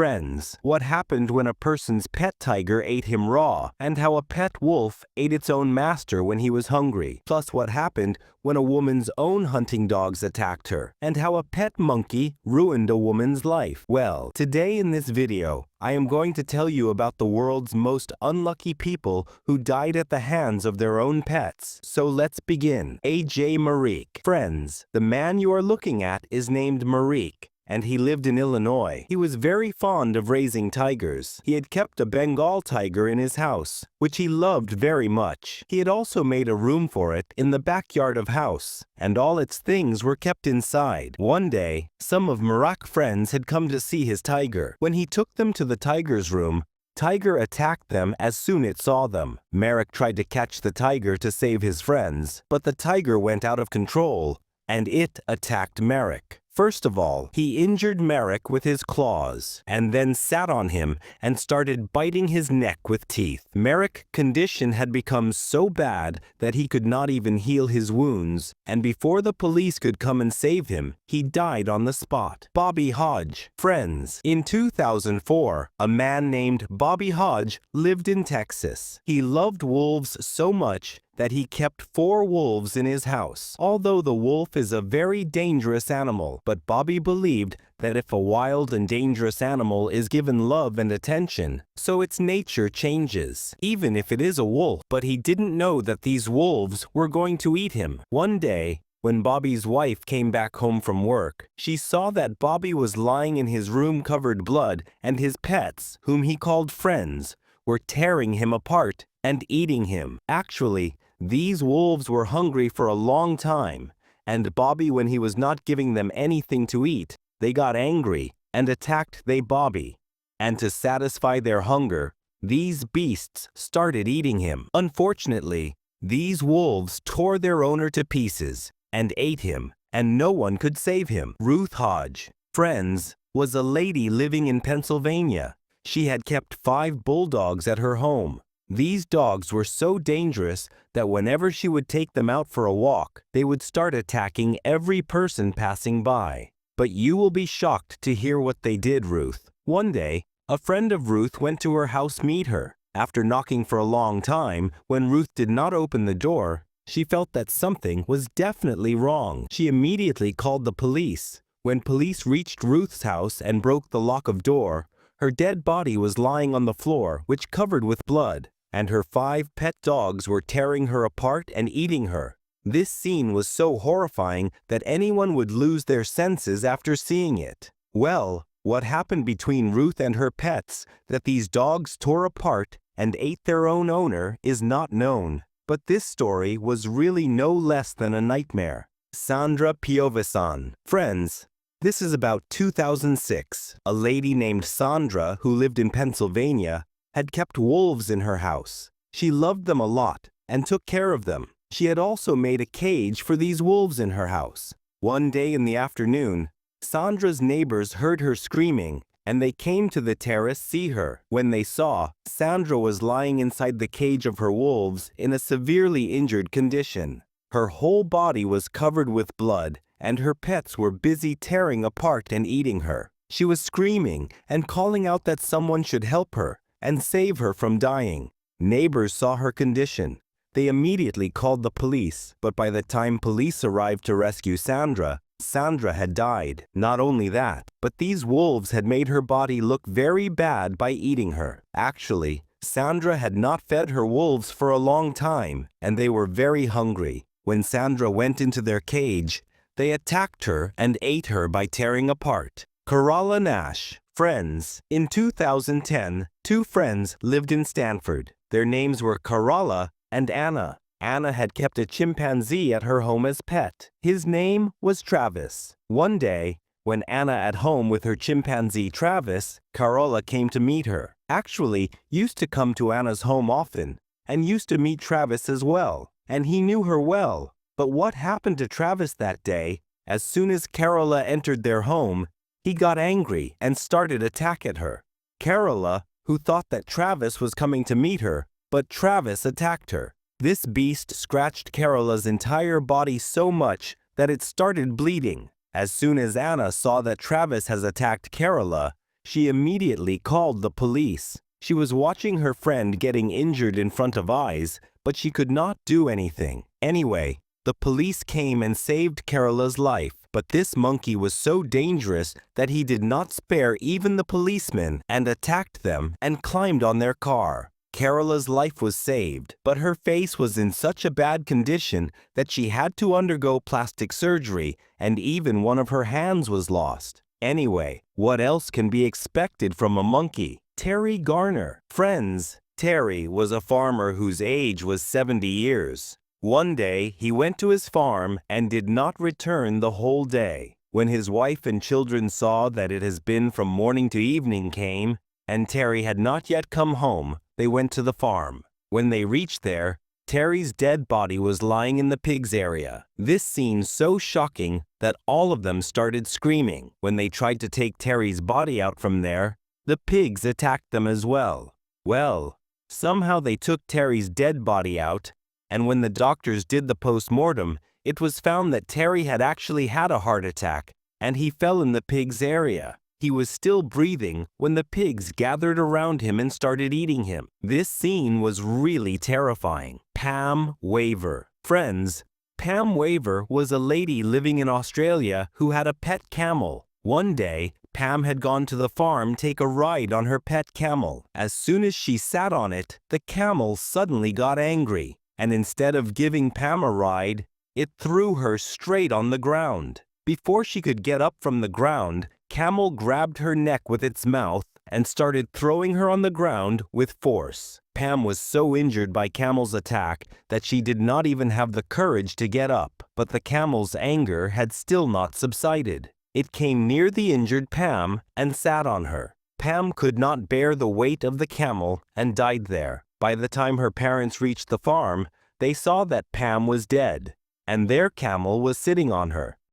Friends, what happened when a person's pet tiger ate him raw, and how a pet wolf ate its own master when he was hungry. Plus what happened when a woman's own hunting dogs attacked her, and how a pet monkey ruined a woman's life. Well, today in this video, I am going to tell you about the world's most unlucky people who died at the hands of their own pets. So let's begin. A.J. Marek. Friends, the man you are looking at is named Marek, and he lived in Illinois. He was very fond of raising tigers. He had kept a Bengal tiger in his house, which he loved very much. He had also made a room for it in the backyard of house, and all its things were kept inside. One day, some of Marek's friends had come to see his tiger. When he took them to the tiger's room, Tiger attacked them as soon as it saw them. Marek tried to catch the tiger to save his friends, but the tiger went out of control, and it attacked Marek. First of all, he injured Marek with his claws, and then sat on him and started biting his neck with teeth. Marek's condition had become so bad that he could not even heal his wounds, and before the police could come and save him, he died on the spot. Bobby Hodge. Friends, in 2004, a man named Bobby Hodge lived in Texas. He loved wolves so much that he kept 4 wolves in his house. Although the wolf is a very dangerous animal, but Bobby believed that if a wild and dangerous animal is given love and attention, so its nature changes, even if it is a wolf. But he didn't know that these wolves were going to eat him. One day, when Bobby's wife came back home from work, she saw that Bobby was lying in his room covered blood, and his pets, whom he called friends, were tearing him apart and eating him. Actually, these wolves were hungry for a long time, and Bobby, when he was not giving them anything to eat, they got angry and attacked Bobby. And to satisfy their hunger, these beasts started eating him. Unfortunately, these wolves tore their owner to pieces and ate him, and no one could save him. Ruth Hodge. Friends, was a lady living in Pennsylvania. She had kept 5 bulldogs at her home. These dogs were so dangerous that whenever she would take them out for a walk, they would start attacking every person passing by. But you will be shocked to hear what they did, Ruth. One day, a friend of Ruth went to her house to meet her. After knocking for a long time, when Ruth did not open the door, she felt that something was definitely wrong. She immediately called the police. When police reached Ruth's house and broke the lock of door, her dead body was lying on the floor, which covered with blood, and her 5 pet dogs were tearing her apart and eating her. This scene was so horrifying that anyone would lose their senses after seeing it. Well, what happened between Ruth and her pets that these dogs tore apart and ate their own owner is not known. But this story was really no less than a nightmare. Sandra Piovesan. Friends, this is about 2006. A lady named Sandra, who lived in Pennsylvania, had kept wolves in her house. She loved them a lot and took care of them. She had also made a cage for these wolves in her house. One day in the afternoon, Sandra's neighbors heard her screaming, and they came to the terrace to see her. When they saw, Sandra was lying inside the cage of her wolves in a severely injured condition. Her whole body was covered with blood, and her pets were busy tearing apart and eating her. She was screaming and calling out that someone should help her and save her from dying. Neighbors saw her condition. They immediately called the police, but by the time police arrived to rescue Sandra, Sandra had died. Not only that, but these wolves had made her body look very bad by eating her. Actually, Sandra had not fed her wolves for a long time, and they were very hungry. When Sandra went into their cage, they attacked her and ate her by tearing apart. Kerala Nash. Friends. In 2010, 2 friends lived in Stanford. Their names were Kerala and Anna. Anna had kept a chimpanzee at her home as pet. His name was Travis. One day, when Anna at home with her chimpanzee Travis, Kerala came to meet her. Actually, used to come to Anna's home often, and used to meet Travis as well. And he knew her well. But what happened to Travis that day? As soon as Kerala entered their home, he got angry and started attack at her. Kerala, who thought that Travis was coming to meet her, but Travis attacked her. This beast scratched Kerala's entire body so much that it started bleeding. As soon as Anna saw that Travis has attacked Kerala, She immediately called the police. She was watching her friend getting injured in front of eyes, but she could not do anything. Anyway, the police came and saved Carola's life, but this monkey was so dangerous that he did not spare even the policemen and attacked them and climbed on their car. Carola's life was saved, but her face was in such a bad condition that she had to undergo plastic surgery, and even one of her hands was lost. Anyway, what else can be expected from a monkey? Terry Garner. Friends, Terry was a farmer whose age was 70 years. One day, he went to his farm and did not return the whole day. When his wife and children saw that it has been from morning to evening came, and Terry had not yet come home, they went to the farm. When they reached there, Terry's dead body was lying in the pigs area. This seemed so shocking that all of them started screaming. When they tried to take Terry's body out from there, the pigs attacked them as well. Well, somehow they took Terry's dead body out, and when the doctors did the post-mortem, it was found that Terry had actually had a heart attack, and he fell in the pigs area. He was still breathing when the pigs gathered around him and started eating him. This scene was really terrifying. Pam Waver. Friends, Pam Waver was a lady living in Australia who had a pet camel. One day, Pam had gone to the farm to take a ride on her pet camel. As soon as she sat on it, the camel suddenly got angry, and instead of giving Pam a ride, it threw her straight on the ground. Before she could get up from the ground, Camel grabbed her neck with its mouth and started throwing her on the ground with force. Pam was so injured by Camel's attack that she did not even have the courage to get up, but the camel's anger had still not subsided. It came near the injured Pam and sat on her. Pam could not bear the weight of the camel and died there. By the time her parents reached the farm, they saw that Pam was dead, and their camel was sitting on her.